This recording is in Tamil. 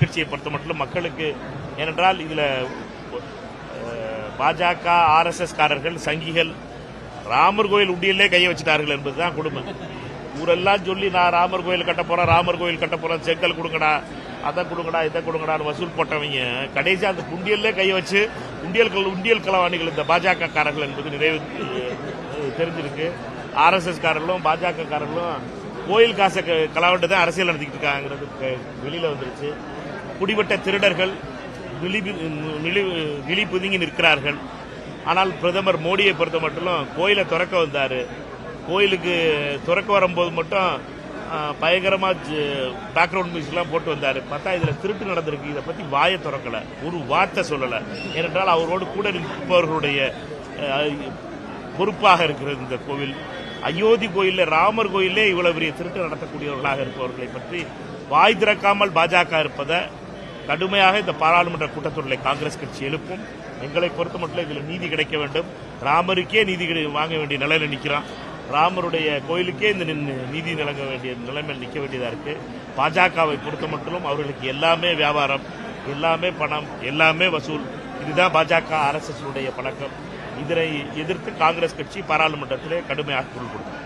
கட்சியை பொறுத்த மட்டும் மக்களுக்கு ஏனென்றால் இதுல பாஜக ஆர்எஸ்எஸ் காரர்கள் சங்கிகள் ராமர் கோயில் உண்டியல்லே கையை வச்சுட்டார்கள் என்பதுதான் கொடுமை. ஊரெல்லாம் சொல்லி நான் ராமர் கோயில் கட்ட போறேன், ராமர் கோயில் கட்ட போறேன், செங்கல் கொடுங்கடா, அதை கொடுங்கடா, இதை கொடுங்கடான்னு வசூல் போட்டவங்க கடைசி அந்த குண்டியல்லே கையை வச்சு உண்டியல் களவாணிகள் இந்த பாஜக காரர்கள் என்பது நிறைவு தெரிஞ்சிருக்கு. ஆர்எஸ்எஸ் காரர்களும் பாஜக காரர்களும் கோயில் காசை களவாண்டு தான் அரசியல் நடத்திக்கிட்டு இருக்காங்கிறது வெளியில வந்துருச்சு. குடிபட்ட திருடர்கள் விழி புதுங்கி நிற்கிறார்கள். ஆனால் பிரதமர் மோடியை பொறுத்த மட்டும் கோயிலை திறக்க வந்தாரு. கோயிலுக்கு திறக்க வரும்போது மட்டும் பயங்கரமா பேக்ரவுண்ட் மியூசிக்லாம் போட்டு வந்தாரு. பார்த்தா இதுல திருட்டு நடந்திருக்கு. இதை பத்தி வாயை திறக்கல, ஒரு வார்த்தை சொல்லல. ஏனென்றால் அவரோடு கூட நிற்பவர்களுடைய பொறுப்பாக இருக்கிறது இந்த கோவில். அயோத்தி கோயில்ல ராமர் கோயிலே இவ்வளவு பெரிய திருட்டு நடத்தக்கூடியவர்களாக இருப்பவர்களை பற்றி வாய் திறக்காமல் பாஜக இருப்பதை கடுமையாக இந்த பாராளுமன்ற கூட்டத்தொடரில் காங்கிரஸ் கட்சி எழுப்பும். எங்களை பொறுத்த மட்டும் இதில் நீதி கிடைக்க வேண்டும். ராமருக்கே நீதி வாங்க வேண்டிய நிலையில நிற்கிறான். ராமருடைய கோயிலுக்கே இந்த நீதி வழங்க வேண்டிய நிலைமையில் நிற்க வேண்டியதா இருக்கு. பாஜகவை பொறுத்த மட்டும் அவர்களுக்கு எல்லாமே வியாபாரம், எல்லாமே பணம், எல்லாமே வசூல். இதுதான் பாஜக ஆர்எஸ்எஸ் உடைய பழக்கம். இதனை எதிர்த்து காங்கிரஸ் கட்சி பாராளுமன்றத்திலே கடுமையாக குரல் கொடுக்கும்.